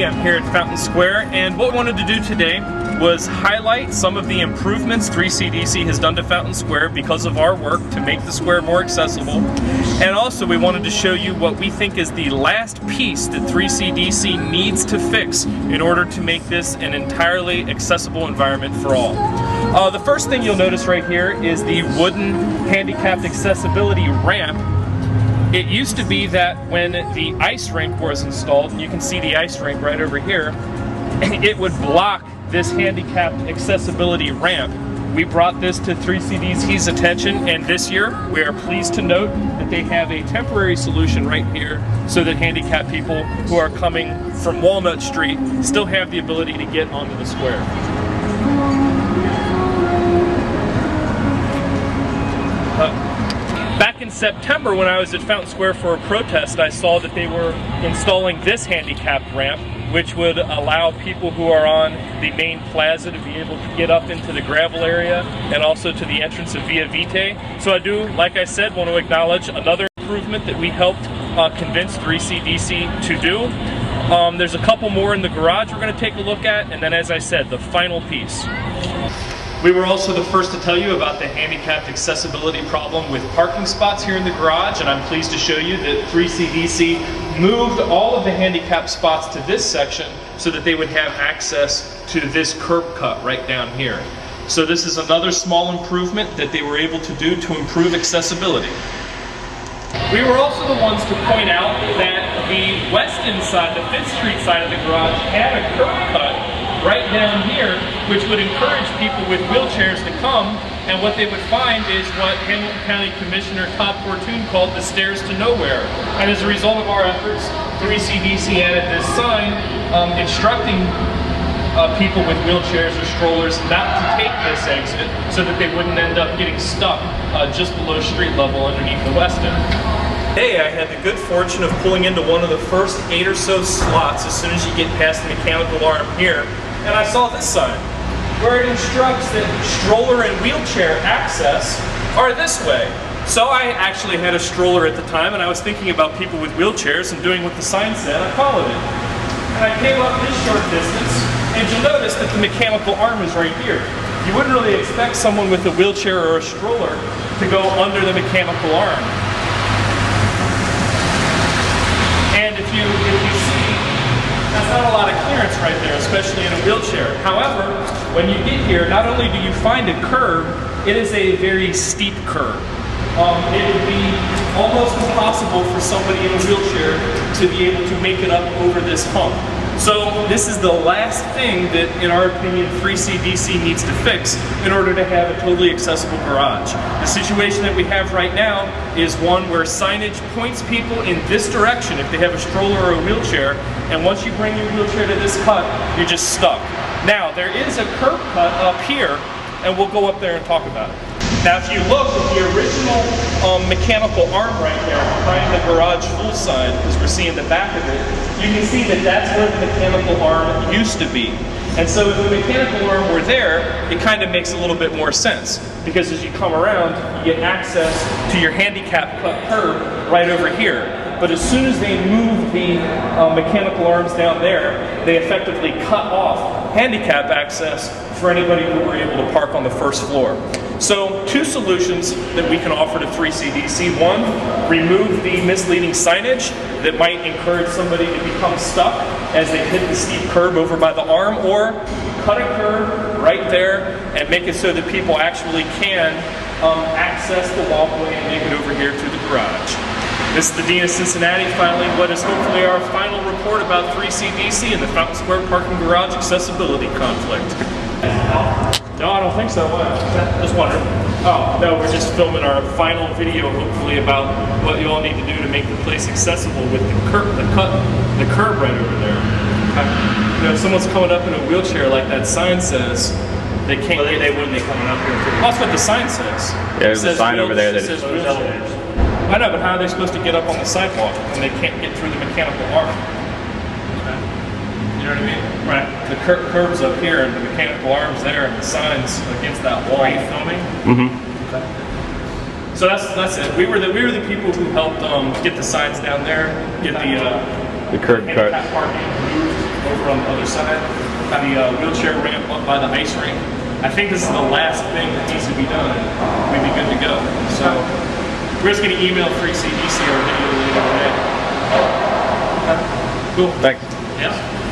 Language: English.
everybody. I'm here at Fountain Square, and what we wanted to do today was highlight some of the improvements 3CDC has done to Fountain Square because of our work to make the square more accessible. And also we wanted to show you what we think is the last piece that 3CDC needs to fix in order to make this an entirely accessible environment for all. The first thing you'll notice right here is the wooden handicapped accessibility ramp. It used to be that when the ice rink was installed, and you can see the ice rink right over here, it would block this handicapped accessibility ramp. We brought this to 3CDC's attention, and this year we are pleased to note that they have a temporary solution right here so that handicapped people who are coming from Walnut Street still have the ability to get onto the square. Back in September, when I was at Fountain Square for a protest, I saw that they were installing this handicapped ramp, which would allow people who are on the main plaza to be able to get up into the gravel area and also to the entrance of Via Vitae. So I do, like I said, want to acknowledge another improvement that we helped convince 3CDC to do. There's a couple more in the garage we're going to take a look at, and then, as I said, the final piece. We were also the first to tell you about the handicapped accessibility problem with parking spots here in the garage, and I'm pleased to show you that 3CDC moved all of the handicapped spots to this section so that they would have access to this curb cut right down here. So this is another small improvement that they were able to do to improve accessibility. We were also the ones to point out that the western side, the 5th Street side of the garage, had a curb cut right down here, which would encourage people with wheelchairs to come, and what they would find is what Hamilton County Commissioner Todd Fortune called the stairs to nowhere. And as a result of our efforts, 3CDC added this sign instructing people with wheelchairs or strollers not to take this exit so that they wouldn't end up getting stuck just below street level underneath the west end. Today I had the good fortune of pulling into one of the first 8 or so slots as soon as you get past the mechanical arm here, and I saw this sign where it instructs that stroller and wheelchair access are this way. So I actually had a stroller at the time, and I was thinking about people with wheelchairs and doing what the sign said. I followed it. And I came up this short distance, and you'll notice that the mechanical arm is right here. You wouldn't really expect someone with a wheelchair or a stroller to go under the mechanical arm. And if you see, that's not a lot of clearance right there, especially in a wheelchair. However, when you get here, not only do you find a curb, it is a very steep curb. It would be almost impossible for somebody in a wheelchair to be able to make it up over this hump. So this is the last thing that, in our opinion, 3CDC needs to fix in order to have a totally accessible garage. The situation that we have right now is one where signage points people in this direction if they have a stroller or a wheelchair, and once you bring your wheelchair to this cut, you're just stuck. Now, there is a curb cut up here, and we'll go up there and talk about it. Now, if you look at the original mechanical arm right there behind the garage full sign, because we're seeing the back of it, you can see that that's where the mechanical arm used to be. And so if the mechanical arm were there, it kind of makes a little bit more sense, because as you come around, you get access to your handicap cut curb right over here. But as soon as they move the mechanical arms down there, they effectively cut off handicap access for anybody who were able to park on the first floor. So 2 solutions that we can offer to 3CDC. One, remove the misleading signage that might encourage somebody to become stuck as they hit the steep curb over by the arm, or cut a curb right there and make it so that people actually can access the walkway and make it over here to the garage. This is the Dean of Cincinnati filing what is hopefully our final report about 3CDC and the Fountain Square parking garage accessibility conflict. No, I don't think so. What? Just wondering. Oh, no, we're just filming our final video, hopefully, about what you all need to do to make the place accessible with the curb right over there. You know, if someone's coming up in a wheelchair like that sign says, they can't. Well, they wouldn't be coming up here. Well, that's what the sign says. Yeah, there's a sign over there that says wheelchairs. I know, but how are they supposed to get up on the sidewalk when they can't get through the mechanical arm? You know what I mean? Right. The curb's up here and the mechanical arm's there and the sign's against that wall. Are you filming? Mm-hmm. Okay. So that's it. We were the people who helped get the signs down there, get the curb cut parking moved over over on the other side by the wheelchair ramp up by the ice rink. I think this is the last thing that needs to be done. We'd be good to go. So we're just going to email 3CDC our video later today. Cool. Thanks. Yeah.